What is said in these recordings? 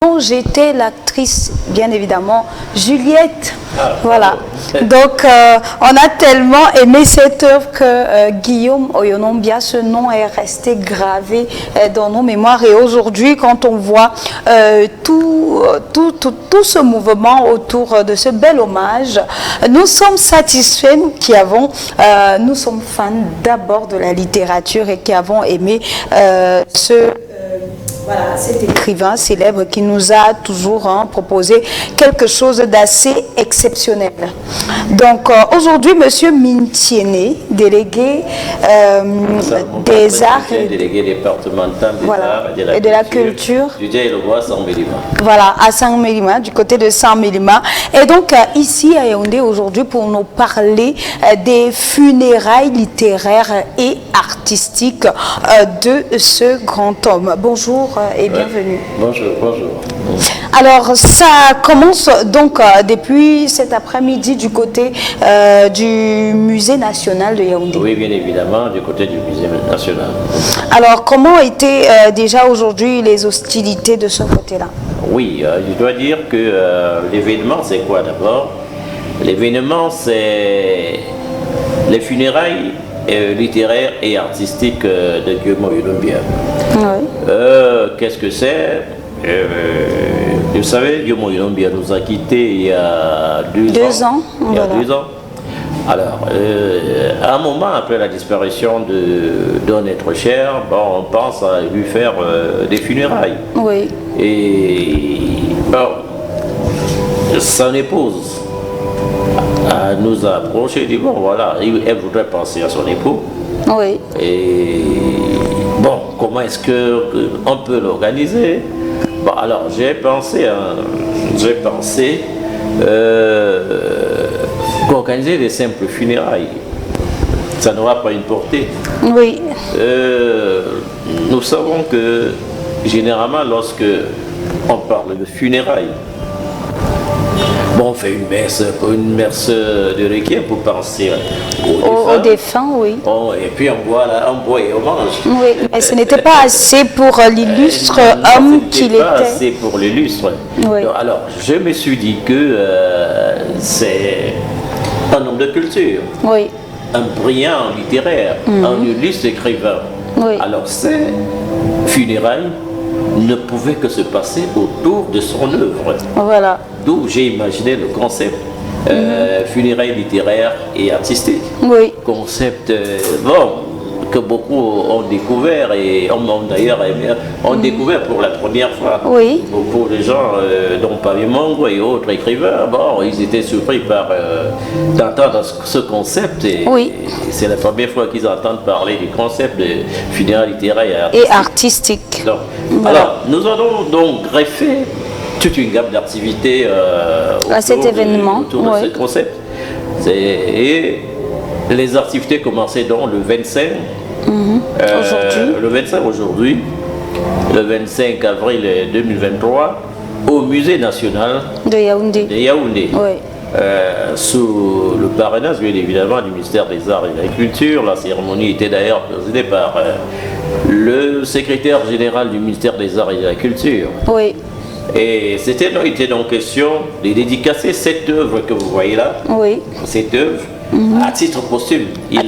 dont j'étais l'actrice, bien évidemment, Juliette. Voilà. Donc, on a tellement aimé cette œuvre que Guillaume Oyonombia, ce nom est resté gravé dans nos mémoires. Et aujourd'hui, quand on voit tout ce mouvement autour de ce bel hommage, nous sommes satisfaits, nous sommes fans d'abord de la littérature et qui avons aimé voilà, cet écrivain célèbre qui nous a toujours proposé quelque chose d'assez exceptionnel. Donc aujourd'hui, Monsieur Mintiene, délégué des arts, délégué départemental des voilà, arts et de la culture du Djaïlobois San-Mélima. Voilà, à San-Mélima, du côté de San-Mélima. Et donc ici à Yaoundé aujourd'hui pour nous parler des funérailles littéraires et artistiques de ce grand homme. Bonjour et bienvenue. Bonjour, bonjour. Alors, ça commence donc depuis cet après-midi du côté du Musée national de Yaoundé. Oui, bien évidemment, du côté du Musée national. Alors, comment étaient déjà aujourd'hui les hostilités de ce côté-là? Oui, je dois dire que l'événement, c'est quoi d'abord? L'événement, c'est les funérailles littéraires et artistiques de Guillaume Oyonombia. Oui. Qu'est-ce que c'est? Vous savez, Guillaume Oyonombia nous a quittés il y a deux ans. Il y a voilà. 2 ans. Alors, à un moment après la disparition d'un être cher, bon, on pense à lui faire des funérailles. Oui. Et bon, son épouse nous a approché et dit bon voilà, elle voudrait penser à son époux. Oui. Et bon, comment est-ce qu'on peut l'organiser? Bon, alors j'ai pensé qu'organiser des simples funérailles, ça n'aura pas une portée. Oui. Nous savons que généralement lorsque on parle de funérailles, bon, on fait une messe de requiem pour penser aux défunts, oui. Et puis on boit et on mange. Oui, mais ce n'était pas assez pour l'illustre homme qu'il pas était. assez pour l'illustre. Oui. Donc, alors, je me suis dit que c'est un homme de culture, Oui. un brillant littéraire, un illustre écrivain. Oui. Alors, ces funérailles ne pouvaient que se passer autour de son œuvre. Voilà. D'où j'ai imaginé le concept funérailles littéraires et artistiques. Oui. Concept que beaucoup ont découvert et ont d'ailleurs découvert pour la première fois. Oui. Beaucoup de gens, dont Pavimongo et autres écrivains, bon, ils étaient surpris d'entendre ce concept et, Oui. et c'est la première fois qu'ils entendent parler du concept de funérailles littéraires Et artistique. donc, Voilà. alors, nous allons donc greffer toute une gamme d'activités À cet événement. autour de Oui. ce concept. Et les activités commençaient donc le 25. Aujourd'hui. Le 25 aujourd'hui, le 25 avril 2023, au Musée national De Yaoundé. de Yaoundé. Oui. Sous le parrainage, bien évidemment, du ministère des Arts et de la Culture. La cérémonie était d'ailleurs présidée par le secrétaire général du ministère des Arts et de la Culture. Oui. Et il était donc question de dédicacer cette œuvre que vous voyez là, Oui. cette œuvre, à titre posthume. Il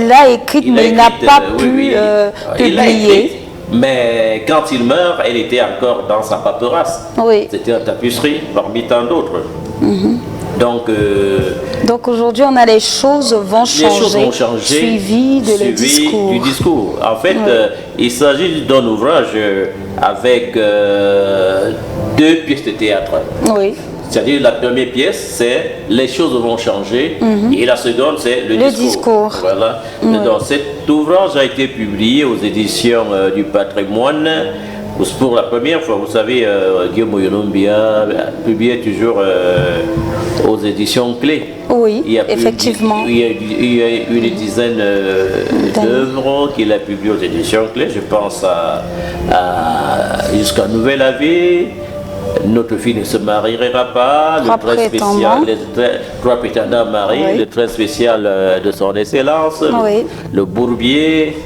l'a écrite, mais il n'a pas pu il l'a publier. écrite, mais quand il meurt, elle était encore dans sa paperasse. Oui. C'était en tapisserie parmi tant d'autres. Donc aujourd'hui, on a les choses vont changer, Les choses vont changer, suivi de le discours. du discours. En fait, il s'agit d'un ouvrage avec 2 pièces de théâtre. Oui. C'est-à-dire la première pièce, c'est les choses vont changer, et la seconde, c'est le discours. Voilà. Donc, cet ouvrage a été publié aux éditions du Patrimoine. Pour la première fois, vous savez, Guillaume Oyonombia publiait toujours aux éditions Clés. Oui, effectivement. Il y a une dizaine d'œuvres qu'il a publiées aux éditions Clés. Je pense jusqu'à Nouvel Avis. Notre fille ne se mariera pas, le très spécial, trois prétendants mariés, le très spécial de son excellence, le Bourbier,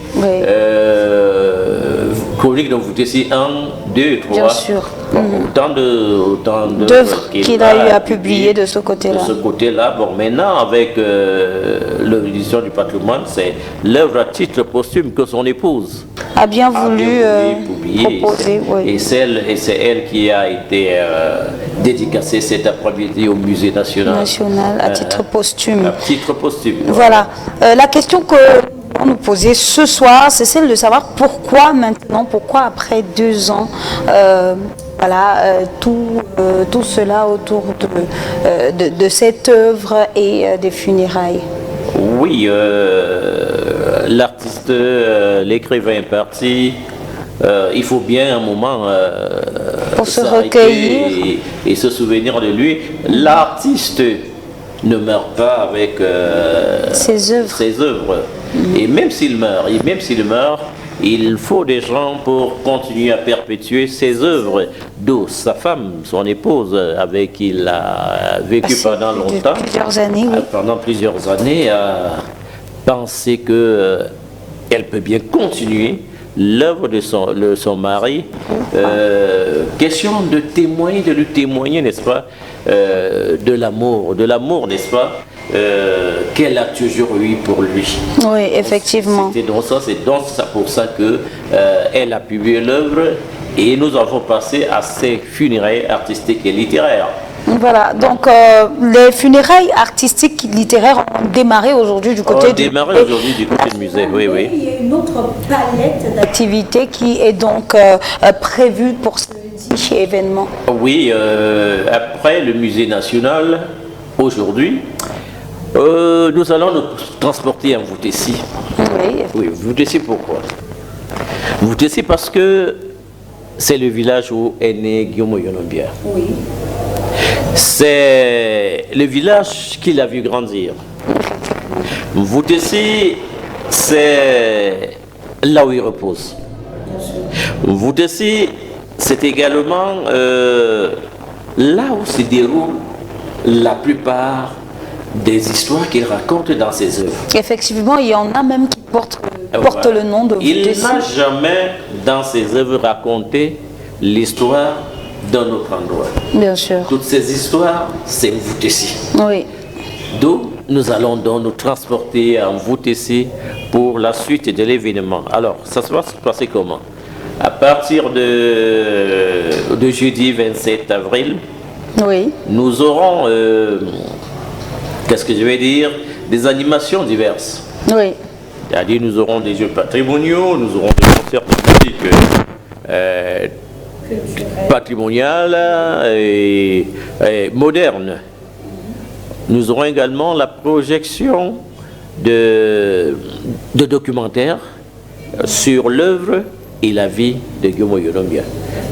chronique dont vous étiez 1, 2, 3. Bien sûr. Autant d'œuvres qu'il a eu à publier de ce côté-là. De ce côté-là. Bon, maintenant, avec l'édition du patrimoine, c'est l'œuvre à titre posthume que son épouse a bien voulu proposer. Oui. Et c'est elle qui a été dédicacée cet après-midi au Musée national. À titre posthume. À titre posthume. Voilà. La question que on nous posait ce soir, c'est celle de savoir pourquoi maintenant, pourquoi après 2 ans, tout cela autour de cette œuvre et des funérailles. Oui, l'artiste, l'écrivain est parti. Il faut bien un moment pour se recueillir et se souvenir de lui. L'artiste ne meurt pas avec ses œuvres. Et même s'il meurt, il faut des gens pour continuer à perpétuer ses œuvres, d'où sa femme, son épouse, avec qui il a vécu pendant longtemps, pendant plusieurs années, à penser que elle peut bien continuer l'œuvre de son mari. Question de lui témoigner, n'est-ce pas, de l'amour, n'est-ce pas, qu'elle a toujours eu pour lui. Oui, effectivement. C'est donc ça pour ça que elle a publié l'œuvre et nous avons passé à ses funérailles artistiques et littéraires. Voilà, donc les funérailles artistiques et littéraires ont démarré aujourd'hui du côté du musée, oui. Il y a une autre palette d'activités qui est donc prévue pour ce dit événement. Oui, après le musée national, aujourd'hui, nous allons nous transporter à Voutessi. Oui, Voutessi pourquoi? Voutessi parce que c'est le village où est né Guillaume Oyonombia. Oui. C'est le village qu'il a vu grandir. Voutessi, c'est là où il repose. Voutessi, c'est également là où se déroule la plupart des histoires qu'il raconte dans ses œuvres. Effectivement, il y en a même qui portent le nom de Voutessi. Il n'a jamais dans ses œuvres raconté l'histoire d'un autre endroit. Bien sûr. Toutes ces histoires, c'est Voutessi. Oui. D'où nous allons donc nous transporter en Voutessi pour la suite de l'événement. Alors, ça va se passer comment? À partir de jeudi 27 avril, oui, nous aurons, qu'est-ce que je vais dire, des animations diverses. Oui. C'est-à-dire nous aurons des jeux patrimoniaux, nous aurons des concerts de musique patrimoniale et moderne. Nous aurons également la projection de documentaires sur l'œuvre et la vie de Guillaume Oyonombia.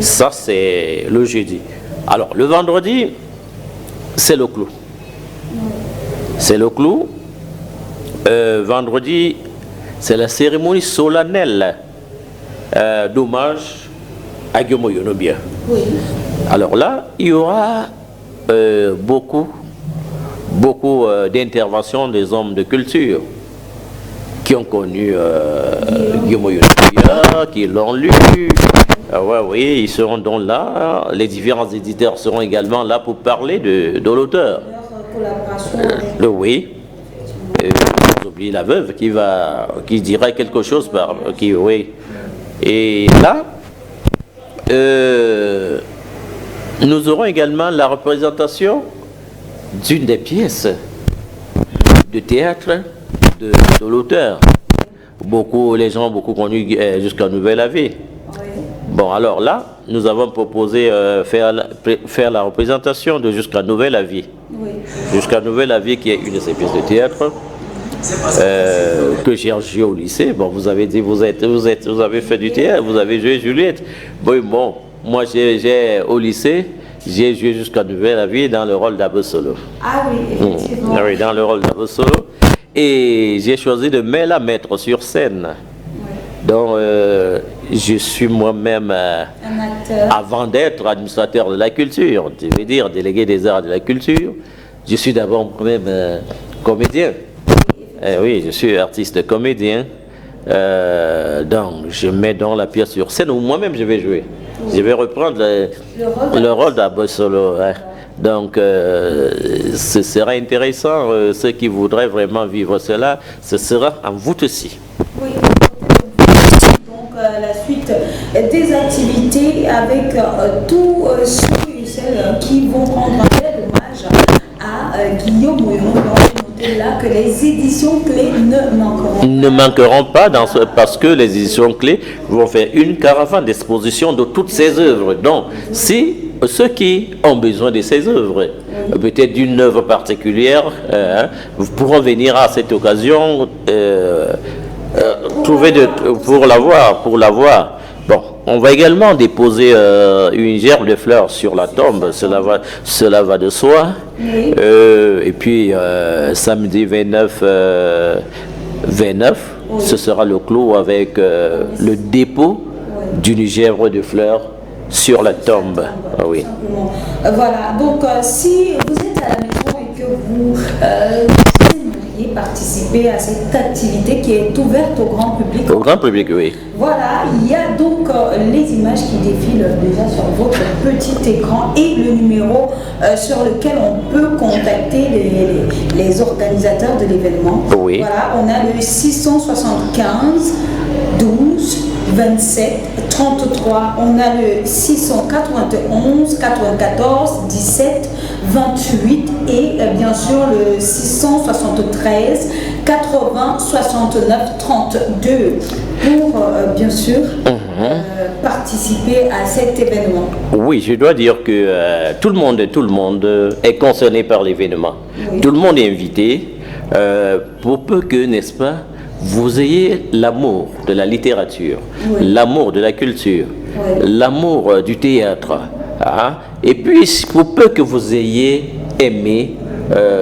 Ça, c'est le jeudi. Alors, le vendredi, c'est le clou. C'est le clou. Vendredi, c'est la cérémonie solennelle d'hommage à Guillaume Oyonombia. Oui. Alors là, il y aura beaucoup d'interventions des hommes de culture qui ont connu Guillaume Oyonombia, qui l'ont lu. Oui, ils seront donc là. Les différents éditeurs seront également là pour parler de l'auteur. Oui. J'ai oublié la veuve qui dira quelque chose oui. Et là, nous aurons également la représentation d'une des pièces de théâtre de l'auteur. Les gens ont beaucoup connu jusqu'à Nouvelle-Avis. Bon, alors là, nous avons proposé faire la représentation de Jusqu'à Nouvelle-Avis. Oui. Jusqu'à Nouvelle-Avis, qui est une de ces pièces de théâtre que j'ai joué au lycée. Bon, vous avez dit, vous avez fait du théâtre, vous avez joué Juliette. Bon, moi, au lycée, j'ai joué Jusqu'à Nouvelle-Avis dans le rôle d'Abou Solo. Ah oui, effectivement. Oui, dans le rôle d'Abou Solo. Et j'ai choisi de la mettre sur scène. Oui. Donc, je suis moi-même, avant d'être administrateur de la culture, je veux dire délégué des arts et de la culture, je suis d'abord moi-même comédien. Oui, je suis artiste comédien. Donc, je mets dans la pièce sur scène où moi-même je vais jouer. Je vais reprendre le rôle d'Abba Solo. Hein. Donc, ce sera intéressant. Ceux qui voudraient vraiment vivre cela, ce sera en vous aussi. Oui. Donc, la suite des activités avec tous ceux et celles qui vont rendre un bel hommage à Guillaume Oyono. Là que les éditions clés ne manqueront pas parce que les éditions clés vont faire une caravane d'exposition de toutes ces œuvres. Donc, si ceux qui ont besoin de ces œuvres, peut-être d'une œuvre particulière, pourront venir à cette occasion pour la voir. Bon, on va également déposer une gerbe de fleurs sur la tombe, cela va de soi. Oui. Et puis samedi 29, oui. Ce sera le clou avec le dépôt d'une gerbe de fleurs sur la tombe. Ah, oui. Voilà, donc si vous êtes à la maison et que vous participer à cette activité qui est ouverte au grand public. Au grand public, oui. Voilà, il y a donc les images qui défilent déjà sur votre petit écran et le numéro sur lequel on peut contacter les organisateurs de l'événement. Oui. Voilà, on a le 675 12 27 33, on a le 691 94 17 28 et bien sûr le 673 80 69 32 pour bien sûr participer à cet événement. Oui, je dois dire que tout le monde est concerné par l'événement. Oui. Tout le monde est invité pour peu que, n'est-ce pas, vous ayez l'amour de la littérature, oui. L'amour de la culture, oui. L'amour du théâtre. Hein? Et puis, pour peu que vous ayez aimé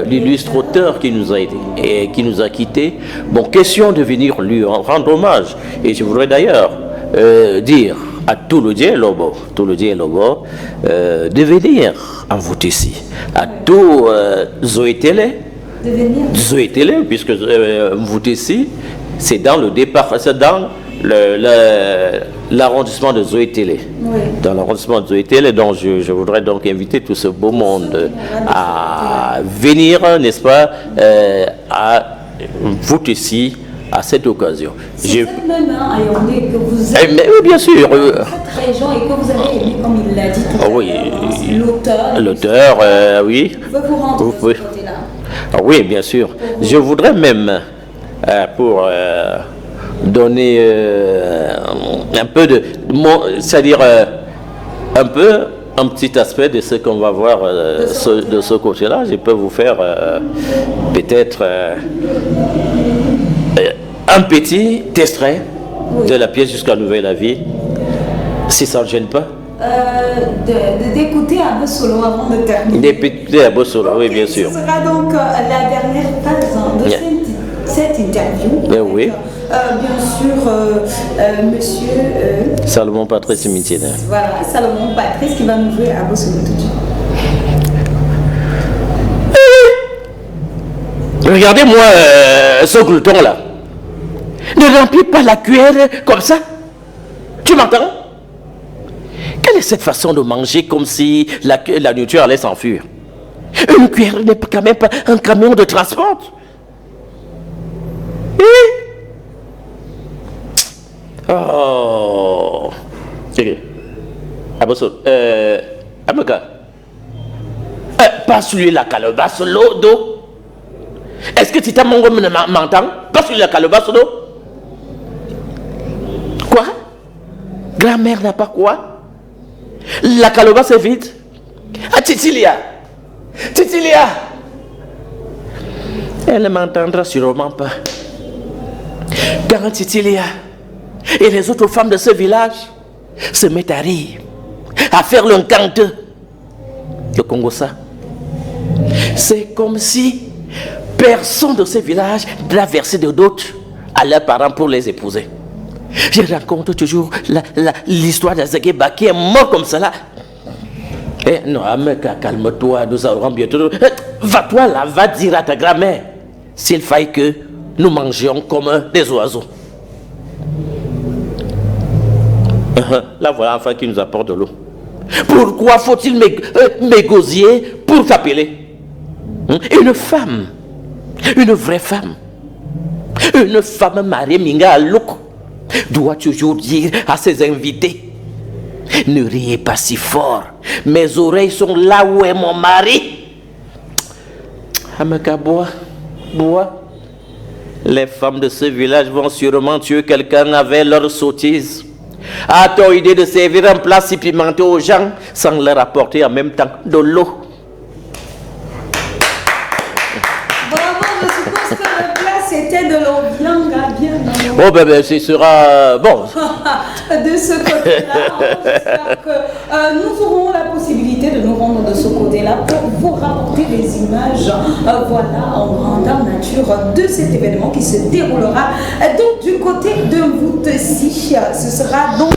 l'illustre auteur qui nous a aidés et qui nous a quittés, bon, question de venir lui rendre hommage. Et je voudrais d'ailleurs dire à tout le Lobo, de venir en vous ici. À tout Zoé Télé, puisque vous ici, c'est dans le départ, c'est dans l'arrondissement de Zoé Télé. Oui. Dans l'arrondissement de Zoé Télé, donc je voudrais donc inviter tout ce beau monde à venir, n'est-ce pas, à vous ici, à cette occasion. C'est même à Yaoundé que vous avez oui, bien sûr. Cette région et que vous avez aimé, comme il l'a dit tout à l'heure. Oui. L'auteur, oui. Vous pouvez vous rendre de ce côté-là. Oui, bien sûr. Je voudrais même, pour donner un peu de... c'est-à-dire un petit aspect de ce qu'on va voir de ce côté-là, je peux vous faire peut-être un petit extrait de la pièce Jusqu'à Nouvelle Avis, si ça ne gêne pas. D'écouter Abba Solo avant de terminer. D'écouter Abba Solo, okay. Oui, bien sûr. Ce sera donc la dernière phase de cette interview. Oui. Bien sûr, monsieur... Salomon Patrice Mitienne. Voilà, Salomon Patrice qui va nous jouer Abba Solo tout de suite. Regardez-moi ce glouton-là. Ne remplis pas la cuillère comme ça. Tu m'entends? Quelle est cette façon de manger comme si la nourriture allait s'enfuir? Une cuillère n'est quand même pas un camion de transport. Oh. Ok. Abosso. Amaka. Passe-lui la calebasse d'eau. Est-ce que Tita Mongo m'entend? Passe-lui la calebasse d'eau. Quoi? Grand-mère n'a pas quoi? La calebasse est vide. Ah, Titilia. Elle ne m'entendra sûrement pas. Quand Titilia et les autres femmes de ce village se mettent à rire, à faire le canteux, le Congo ça, c'est comme si personne de ce village n'a versé de dot à leurs parents pour les épouser. Je raconte toujours l'histoire d'Azageba qui est mort comme cela. Eh non, calme-toi, nous aurons bientôt. Va-toi là, va dire à ta grand-mère s'il faille que nous mangions comme des oiseaux. Là, voilà enfin qui nous apporte de l'eau. Pourquoi faut-il m'égosier pour t'appeler? Une femme, une vraie femme, une femme mariée, Minga Alouk, doit toujours dire à ses invités: ne riez pas si fort, mes oreilles sont là où est mon mari. Amaka, bois. Les femmes de ce village vont sûrement tuer quelqu'un avec leur sottise. A-t-on idée de servir un plat si pimenté aux gens sans leur apporter en même temps de l'eau? Bravo, je suppose que le plat c'était de l'eau bien. Oh ben ce sera bon. De ce côté-là, j'espère que nous aurons la possibilité de nous rendre de ce côté-là pour vous rapporter des images voilà, en grandeur nature de cet événement qui se déroulera donc du côté de Moutessi. Ce sera donc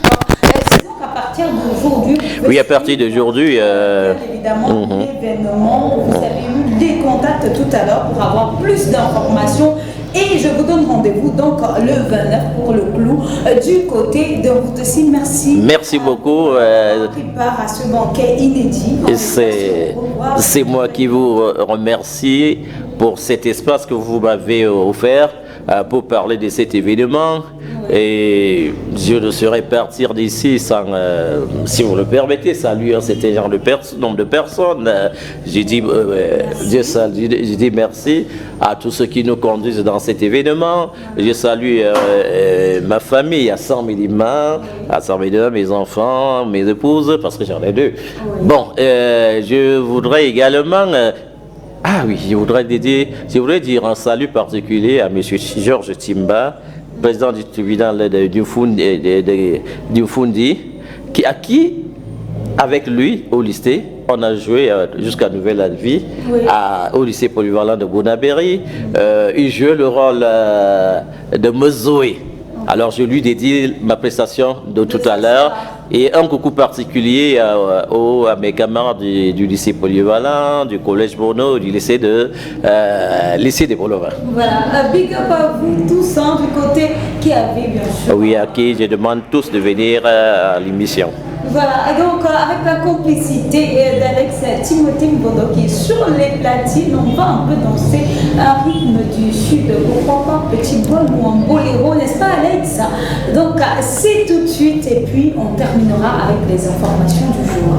à partir d'aujourd'hui. Oui, à partir d'aujourd'hui. Évidemment, l'événement, vous avez eu des contacts tout à l'heure pour avoir plus d'informations. Et je vous donne rendez-vous donc le 29 pour le clou du côté de Moutessi. Merci. Merci beaucoup. Qui part à ce banquet inédit. C'est moi qui vous remercie pour cet espace que vous m'avez offert pour parler de cet événement. Et je ne saurais partir d'ici sans, si vous le permettez, saluer un certain genre de nombre de personnes. J'ai dit, j'ai dit merci à tous ceux qui nous conduisent dans cet événement. Je salue ma famille à San Médima, mes enfants, mes épouses, parce que j'en ai deux. Bon, je voudrais également... je voudrais dire un salut particulier à M. Georges Timba, président du tribunal du Fundi, qui, avec lui, au lycée, on a joué jusqu'à Nouvelle Vie, au lycée polyvalent de Bonabéry. Il jouait le rôle de Mezoé. Alors je lui dédie ma prestation de tout à l'heure. Et un coucou particulier à mes camarades du lycée polyvalent, du collège Bono, du lycée des Bolovins. Voilà, big up à vous tous du côté qui avait bien sûr. Oui, à qui je demande tous de venir à l'émission. Voilà, et donc avec la complicité d'Alex Timothée Mbodo qui est sur les platines, on va un peu danser un rythme du sud. Pourquoi pas petit bol ou un boléro, n'est-ce pas Alex? Donc c'est tout de suite et puis on terminera avec les informations du jour.